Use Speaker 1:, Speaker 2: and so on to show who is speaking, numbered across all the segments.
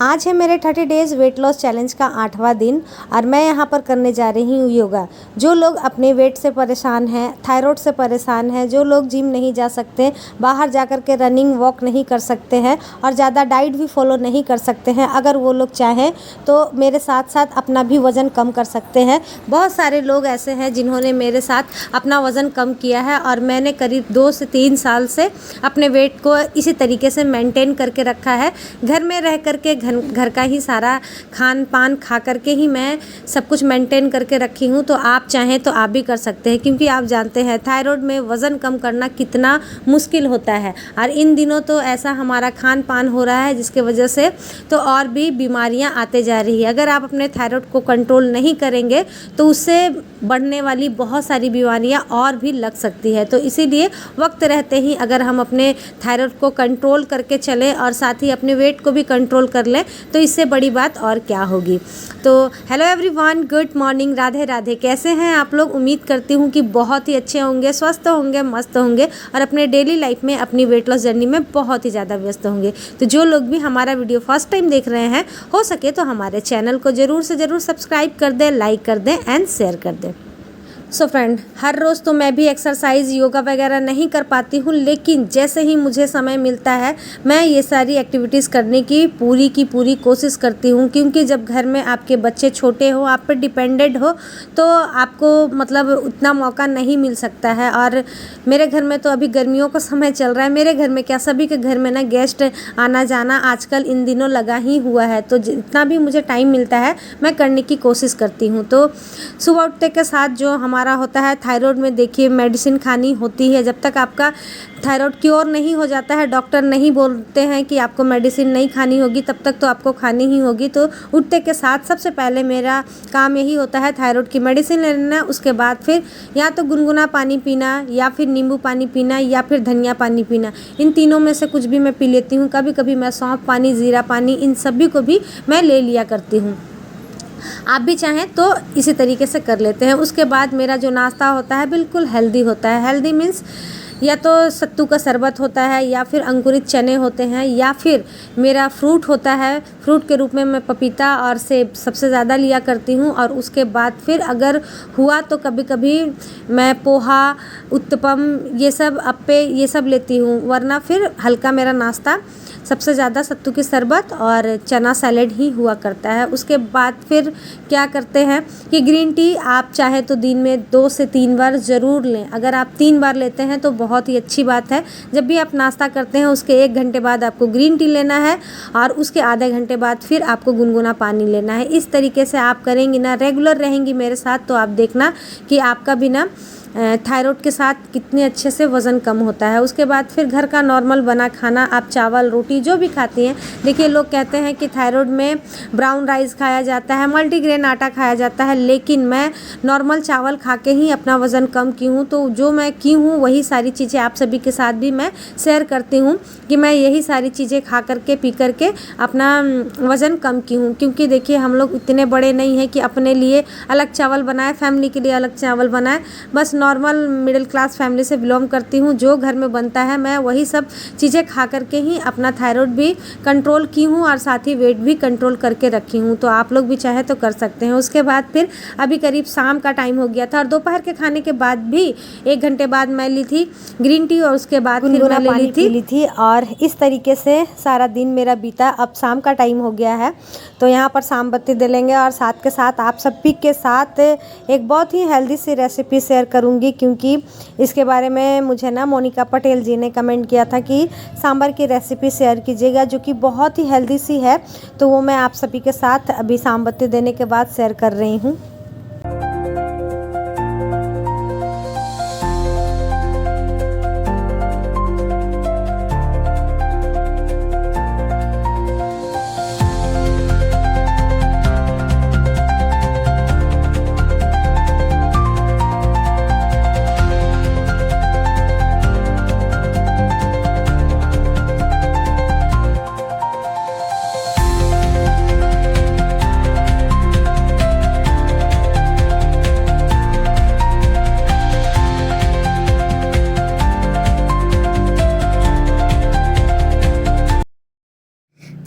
Speaker 1: आज है मेरे 30 डेज़ वेट लॉस चैलेंज का 8वां दिन और मैं यहाँ पर करने जा रही हूँ योगा। जो लोग अपने वेट से परेशान हैं, थायराइड से परेशान हैं, जो लोग जिम नहीं जा सकते, बाहर जाकर के रनिंग वॉक नहीं कर सकते हैं और ज़्यादा डाइट भी फॉलो नहीं कर सकते हैं, अगर वो लोग चाहें तो मेरे साथ साथ अपना भी वज़न कम कर सकते हैं। बहुत सारे लोग ऐसे हैं जिन्होंने मेरे साथ अपना वज़न कम किया है और मैंने करीब 2 से 3 साल से अपने वेट को इसी तरीके से मेंटेन करके रखा है। घर में रह करके घर का ही सारा खान पान खा करके ही मैं सब कुछ मेंटेन करके रखी हूँ। तो आप चाहें तो आप भी कर सकते हैं, क्योंकि आप जानते हैं थायराइड में वज़न कम करना कितना मुश्किल होता है और इन दिनों तो ऐसा हमारा खान पान हो रहा है जिसके वजह से तो और भी बीमारियां आते जा रही है। अगर आप अपने थायराइड को कंट्रोल नहीं करेंगे तो उससे बढ़ने वाली बहुत सारी बीमारियां और भी लग सकती है। तो इसीलिए वक्त रहते ही अगर हम अपने थायराइड को कंट्रोल करके चलें और साथ ही अपने वेट को भी कंट्रोल कर लें तो इससे बड़ी बात और क्या होगी। तो hello everyone, good morning, Radhe Radhe. कैसे हैं आप लोग? उम्मीद करती हूँ कि बहुत ही अच्छे होंगे, स्वस्थ होंगे, मस्त होंगे और अपने डेली लाइफ में अपनी वेट लॉस जर्नी में बहुत ही ज़्यादा व्यस्त होंगे। तो जो लोग भी हमारा वीडियो फर्स्ट टाइम देख रहे हैं, हो सके तो हमारे चैनल को ज़रूर से ज़रूर सब्सक्राइब कर दें, लाइक कर दें एंड शेयर कर दें। सो फ्रेंड, हर रोज़ तो मैं भी एक्सरसाइज योगा वगैरह नहीं कर पाती हूँ, लेकिन जैसे ही मुझे समय मिलता है मैं ये सारी एक्टिविटीज़ करने की पूरी कोशिश करती हूँ। क्योंकि जब घर में आपके बच्चे छोटे हो, आप पर डिपेंडेंट हो, तो आपको मतलब उतना मौका नहीं मिल सकता है। और मेरे घर में तो अभी गर्मियों का समय चल रहा है, मेरे घर में क्या सभी के घर में ना गेस्ट आना जाना आजकल इन दिनों लगा ही हुआ है। तो जितना भी मुझे टाइम मिलता है मैं करने की कोशिश करती हूँ। तो सुबह उठते के साथ जो हमारा होता है थायराइड में, देखिए मेडिसिन खानी होती है। जब तक आपका थायराइड क्योर नहीं हो जाता है, डॉक्टर नहीं बोलते हैं कि आपको मेडिसिन नहीं खानी होगी, तब तक तो आपको खानी ही होगी। तो उठते के साथ सबसे पहले मेरा काम यही होता है थायराइड की मेडिसिन लेना। उसके बाद फिर या तो गुनगुना पानी पीना या फिर नींबू पानी पीना या फिर धनिया पानी पीना, इन तीनों में से कुछ भी मैं पी लेती हूँ। कभी कभी मैं सौंफ पानी, ज़ीरा पानी, इन सभी को भी मैं ले लिया करती हूँ। आप भी चाहें तो इसी तरीके से कर लेते हैं। उसके बाद मेरा जो नाश्ता होता है बिल्कुल हेल्दी होता है। हेल्दी मीन्स या तो सत्तू का शरबत होता है या फिर अंकुरित चने होते हैं या फिर मेरा फ्रूट होता है। फ्रूट के रूप में मैं पपीता और सेब सबसे ज़्यादा लिया करती हूँ। और उसके बाद फिर अगर हुआ तो कभी कभी मैं पोहा, उत्तपम, ये सब अप्पे ये सब लेती हूँ। वरना फिर हल्का मेरा नाश्ता सबसे ज़्यादा सत्तू की शरबत और चना सैलेड ही हुआ करता है। उसके बाद फिर क्या करते हैं कि ग्रीन टी आप चाहे तो दिन में 2 से 3 बार ज़रूर लें। अगर आप 3 बार लेते हैं तो बहुत ही अच्छी बात है। जब भी आप नाश्ता करते हैं उसके 1 घंटे बाद आपको ग्रीन टी लेना है और उसके आधे घंटे बाद फिर आपको गुनगुना पानी लेना है। इस तरीके से आप करेंगी ना, रेगुलर रहेंगी मेरे साथ, तो आप देखना कि आपका भी ना थायराइड के साथ कितने अच्छे से वज़न कम होता है। उसके बाद फिर घर का नॉर्मल बना खाना, आप चावल रोटी जो भी खाती हैं। देखिए लोग कहते हैं कि थायराइड में ब्राउन राइस खाया जाता है, मल्टीग्रेन आटा खाया जाता है, लेकिन मैं नॉर्मल चावल खा के ही अपना वज़न कम की हूँ। तो जो मैं की हूँ वही सारी चीज़ें आप सभी के साथ भी मैं शेयर करती हूँ कि मैं यही सारी चीज़ें खा करके पी करके अपना वज़न कम की हूँ। क्योंकि देखिए हम लोग इतने बड़े नहीं हैं कि अपने लिए अलग चावल बनाए, फैमिली के लिए अलग चावल बनाए। बस नॉर्मल मिडिल क्लास फैमिली से बिलोंग करती हूँ। जो घर में बनता है मैं वही सब चीज़ें खा करके ही अपना थायराइड भी कंट्रोल की हूँ और साथ ही वेट भी कंट्रोल करके रखी हूँ। तो आप लोग भी चाहे तो कर सकते हैं। उसके बाद फिर अभी करीब शाम का टाइम हो गया था और दोपहर के खाने के बाद भी 1 घंटे बाद मैं ली थी ग्रीन टी और उसके बाद फिर मैं ली थी और इस तरीके से सारा दिन मेरा बीता। अब शाम का टाइम हो गया है तो यहाँ पर शाम बत्ती दे लेंगे और साथ के साथ आप सभी के साथ एक बहुत ही हेल्दी सी रेसिपी शेयर करूँगी। क्योंकि इसके बारे में मुझे ना मोनिका पटेल जी ने कमेंट किया था कि सांभर की रेसिपी शेयर कीजिएगा, जो कि बहुत ही हेल्दी सी है। तो वो मैं आप सभी के साथ अभी शाम बत्ती देने के बाद शेयर कर रही हूँ।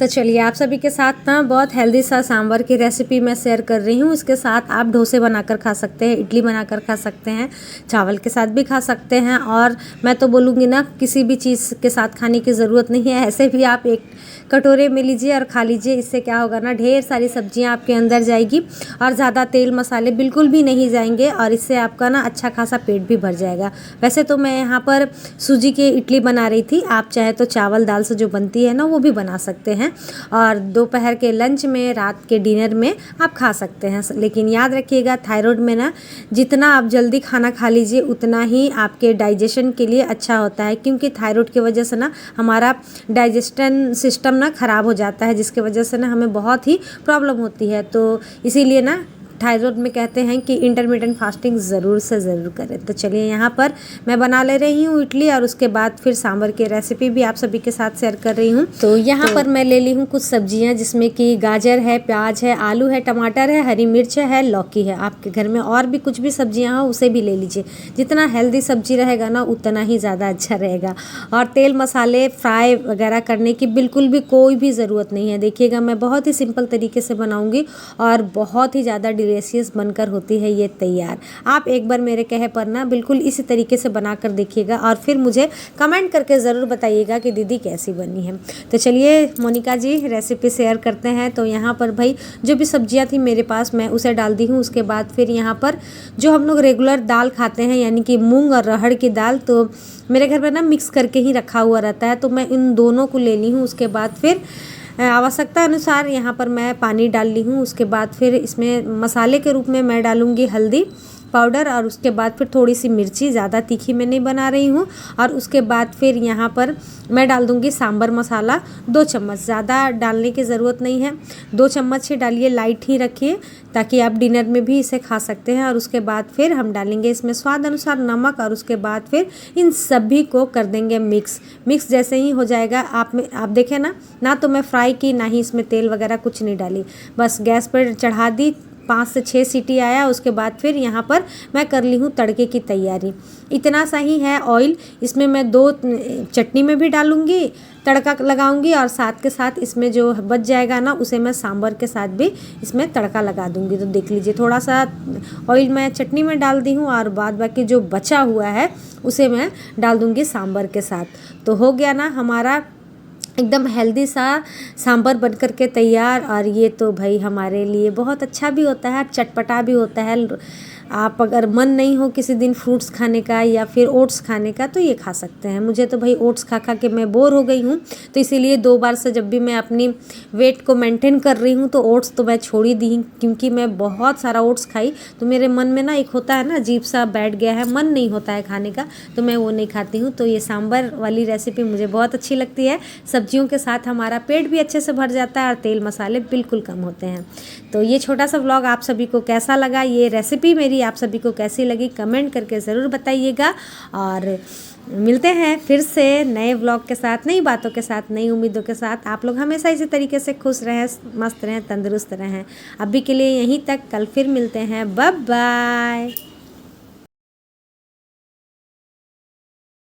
Speaker 1: तो चलिए आप सभी के साथ ना बहुत हेल्दी सा सांभर की रेसिपी मैं शेयर कर रही हूँ। इसके साथ आप डोसे बनाकर खा सकते हैं, इडली बनाकर खा सकते हैं, चावल के साथ भी खा सकते हैं। और मैं तो बोलूँगी ना, किसी भी चीज़ के साथ खाने की ज़रूरत नहीं है, ऐसे भी आप एक कटोरे में लीजिए और खा लीजिए। इससे क्या होगा ना, ढेर सारी सब्जियां आपके अंदर जाएगी और ज़्यादा तेल मसाले बिल्कुल भी नहीं जाएंगे और इससे आपका ना अच्छा खासा पेट भी भर जाएगा। वैसे तो मैं यहाँ पर सूजी की इडली बना रही थी, आप चाहे तो चावल दाल से जो बनती है ना वो भी बना सकते हैं और दोपहर के लंच में, रात के डिनर में आप खा सकते हैं। लेकिन याद रखिएगा, थायराइड में ना जितना आप जल्दी खाना खा लीजिए उतना ही आपके डाइजेशन के लिए अच्छा होता है, क्योंकि थायराइड की वजह से ना हमारा डाइजेशन सिस्टम ना ख़राब हो जाता है, जिसके वजह से ना हमें बहुत ही प्रॉब्लम होती है। तो इसीलिए ना थायराइड में कहते हैं कि इंटरमिटेंट फास्टिंग ज़रूर से ज़रूर करें। तो चलिए यहाँ पर मैं बना ले रही हूँ इडली और उसके बाद फिर सांभर की रेसिपी भी आप सभी के साथ शेयर कर रही हूँ। तो यहाँ पर मैं ले ली हूँ कुछ सब्जियाँ, जिसमें कि गाजर है, प्याज है, आलू है, टमाटर है, हरी मिर्च है, लौकी है। आपके घर में और भी कुछ भी सब्जियाँ हो उसे भी ले लीजिए। जितना हेल्दी सब्जी रहेगा ना उतना ही ज़्यादा अच्छा रहेगा। और तेल मसाले फ्राई वगैरह करने की बिल्कुल भी कोई भी ज़रूरत नहीं है। देखिएगा, मैं बहुत ही सिंपल तरीके से बनाऊँगी और बहुत ही ज़्यादा डिलीशियस बनकर होती है ये तैयार। आप एक बार मेरे कहे पर ना बिल्कुल इसी तरीके से बनाकर देखिएगा और फिर मुझे कमेंट करके ज़रूर बताइएगा कि दीदी कैसी बनी है। तो चलिए मोनिका जी रेसिपी शेयर करते हैं। तो यहाँ पर भाई जो भी सब्जियाँ थी मेरे पास मैं उसे डाल दी हूँ। उसके बाद फिर यहाँ पर जो हम लोग रेगुलर दाल खाते हैं, यानी कि मूँग और अरहर की दाल, तो मेरे घर में ना मिक्स करके ही रखा हुआ रहता है, तो मैं इन दोनों को ले ली हूँ। उसके बाद फिर आवश्यकता अनुसार यहाँ पर मैं पानी डाल ली हूँ। उसके बाद फिर इसमें मसाले के रूप में मैं डालूँगी हल्दी पाउडर और उसके बाद फिर थोड़ी सी मिर्ची, ज़्यादा तीखी मैं नहीं बना रही हूँ। और उसके बाद फिर यहाँ पर मैं डाल दूँगी सांभर मसाला 2 चम्मच, ज़्यादा डालने की ज़रूरत नहीं है, 2 चम्मच ही डालिए, लाइट ही रखिए ताकि आप डिनर में भी इसे खा सकते हैं। और उसके बाद फिर हम डालेंगे इसमें स्वाद अनुसार नमक और उसके बाद फिर इन सभी को कर देंगे मिक्स जैसे ही हो जाएगा आप देखें ना तो मैं फ्राई की, ना ही इसमें तेल वगैरह कुछ नहीं डाली, बस गैस पर चढ़ा दी, 5 से 6 सीटी आया। उसके बाद फिर यहाँ पर मैं कर ली हूँ तड़के की तैयारी। इतना सा ही है ऑयल, इसमें मैं 2 चटनी में भी डालूँगी, तड़का लगाऊंगी और साथ के साथ इसमें जो बच जाएगा ना उसे मैं सांभर के साथ भी इसमें तड़का लगा दूंगी। तो देख लीजिए, थोड़ा सा ऑयल मैं चटनी में डाल दी हूँ और बाद बाकी जो बचा हुआ है उसे मैं डाल दूंगी सांभर के साथ। तो हो गया ना हमारा एकदम हेल्दी सा सांभर बन कर के तैयार। और ये तो भाई हमारे लिए बहुत अच्छा भी होता है, चटपटा भी होता है। आप अगर मन नहीं हो किसी दिन फ्रूट्स खाने का या फिर ओट्स खाने का तो ये खा सकते हैं। मुझे तो भाई ओट्स खा खा के मैं बोर हो गई हूँ, तो इसीलिए 2 बार से जब भी मैं अपनी वेट को मेंटेन कर रही हूँ तो ओट्स तो मैं छोड़ ही दी, क्योंकि मैं बहुत सारा ओट्स खाई तो मेरे मन में ना एक होता है ना अजीब सा बैठ गया है, मन नहीं होता है खाने का, तो मैं वो नहीं खाती हूँ। तो ये सांभर वाली रेसिपी मुझे बहुत अच्छी लगती है। सब्जियों के साथ हमारा पेट भी अच्छे से भर जाता है और तेल मसाले बिल्कुल कम होते हैं। तो ये छोटा सा व्लॉग आप सभी को कैसा लगा, ये रेसिपी मेरी आप सभी को कैसी लगी, कमेंट करके ज़रूर बताइएगा। और मिलते हैं फिर से नए व्लॉग के साथ, नई बातों के साथ, नई उम्मीदों के साथ। आप लोग हमेशा इसी तरीके से खुश रहें, मस्त रहें, तंदुरुस्त रहें। अभी के लिए यहीं तक, कल फिर मिलते हैं। Bye bye.